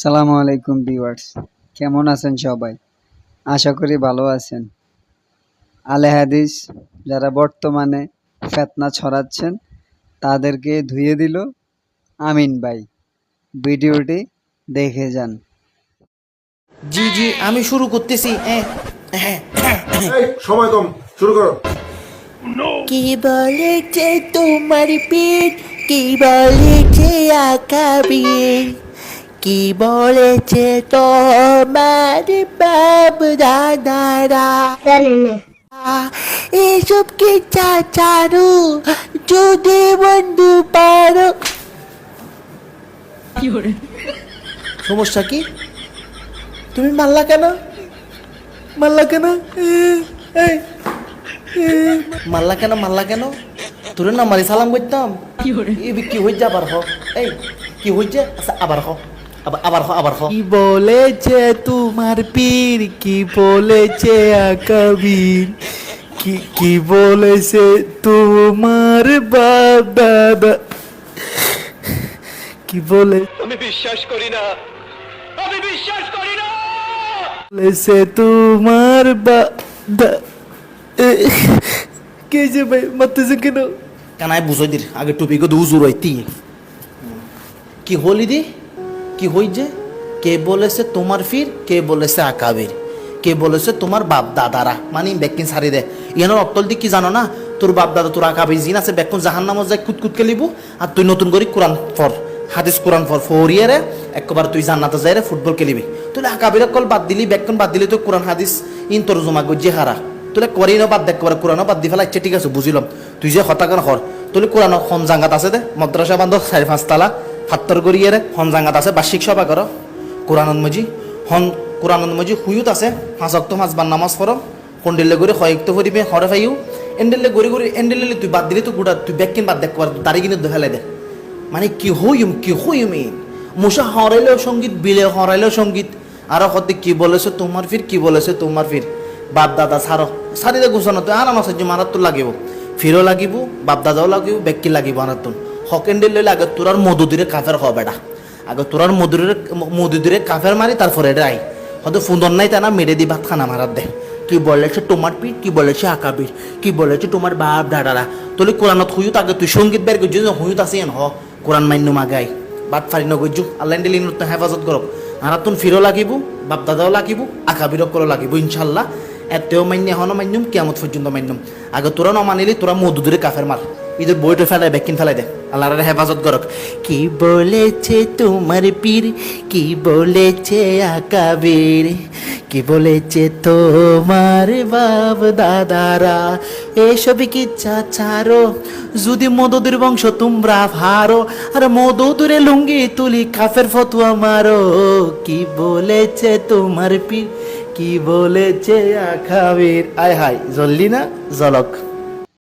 সালামু আলাইকুম ভিউয়ার্স, কেমন আছেন সবাই? আশা করি ভালো আছেন। আলে হাদিস যারা বর্তমানে ফিতনা ছড়াচ্ছেন তাদেরকে ধুয়ে দিল আমিন ভাই। ভিডিওটি দেখে যান। জি জি আমি শুরু করতেছি। এই সময় কম, শুরু করো। কি বলেছে তোমার পেট, কি বলেছে আকাবির, কি বলেছে তোমার বাপ দাদারা, এসব কি চাচারু যদি বন্ধু পারো। সমস্যা কি? তুমি মারলা কেন? মারলা কেন? এই মারলা কেন? তোর না মারি সালাম করতাম। কি হইছে আবার হ? এই কি হইছে? আচ্ছা আবার হ, আবার হ। কি বলেছে তোমার পীর, কি বলেছে আকাবির, কি বলেছে তোমার বাপ দাদা, কি বলে বলেছে তোমার কে যে ভাই মারতেছে কেন? কানায় বুঝাই দির আগে টুপি গো দুজুর হইতি। কি হলি দি? কি হইছে? কে বলেছে তোমার ফির, কে বলেছে আকাবির, কে বলেছে তোমার বাপ দাদারা, মানে ব্যাকিন সারি দে। ইয়ানোর অত্তল দি কি জানো না? তোর বাপ দাদা তোর আকাবির জিন আছে ব্যাকুন জাহান্নামে যায় কুতকুত কে লিবু, আর তুই নতুন করে কোরআন ফর হাদিস কোরআন ফর ফরিয়ে রে একবার তুই জান্নাতে যাই রে ফুটবল খেলিবি। তুই আকাবির কল বাদ দিলি, ব্যাকুন বাদ দিলি, তুই কোরআন হাদিস ইন তোর জমা গজ্জে হারা। তুলে করি না বাদ দেখ করে কোরআনও বাদ দি ফেলা ইচ্ছে, ঠিক আছে বুঝিলাম। তুই যে হতাকার হর তুলে কোরআন হন জাঙ্গাত আছে দে, মাদ্রাসা বান্ধব 4-5 তালা ফাত্তর করিয়ে রে হন জাঙ্গাত আছে, বার্ষিক সভা করো কোরআন মজি হন, কোরআন মজি হুয়ুত আছে 5 ওয়াক্ত 5 বার নামাজ পড়ো, কন্ডিলে করে হয়তো হরিবে হরে ফাইউ এন্ডেলে গড়ি গড়ি এন্ডেলে তুই বাদ দিলে তুই গুড়া তুই ব্যাকিন বাদ দেখ কর দাড়ি কিনে ফেলে দে। মানে কি হইম মুসা হরাইলেও সঙ্গীত, বিলে হরাইলেও সঙ্গীত। আরো কত কি বলেছে তোমার ফির, কি বলেছে তোমার ফির, বাপ দাদা সারো সারিদে গুছানো তুই আর আমার সাহায্য মারার তো লাগিব, ফিরও লাগিব, বাপ দাদাও লাগিব, ব্যাকি লাগিব আনার তুন হকেন্ডেল লইলে আগে তোর আর মধুদিরে কাফের হ বেটা, আগে তোর আর মধুদিরে কাফের মারি তারপরে এটা আই হয়তো ফুন্দর নাই তা না মেরে দি ভাত খানা মারার দে। কি বলেছে তোমার পিঠ, কি বলেছে আকাবির, কি বলেছে তোমার বাপ দাদারা। তোলে কোরআনত হুয়ুত আগে তুই সঙ্গীত বের করছিস, হুয়ুত আছে হ কোরআন মান্য মাগাই বাদ ফারি নগজু আল্লাহ দিলি হেফাজত করক। আর তুন ফিরও লাগিব, বাপ দাদাও লাগিব, আকাবিরও করো লাগিব ইনশাল্লাহ। এতেও মান্য এখনো মান্যম, কেমত পর্যন্ত মান্যম। আগে তোরা ন মানিলি তোরা মধুদূরে কাফের মার, ঈদের বইটা ফেলাই ব্যাকিন ফেলাই দে, আল্লাহর হেফাজত করক। কি বলেছে তোমার পীর, কি বলেছে আকাবির, কি বলেছে তোমার বাপ দাদারা, এসবই কি চাচারো যদি মদুদের বংশ তোমরা ভারো, আর মদুদুরে লুঙ্গি তুলি কাফের ফতুয়া মারো। কি বলেছে তোমার পীর, কি বলেছে আকাবির। আয় হায় জ্বললি না, জলক।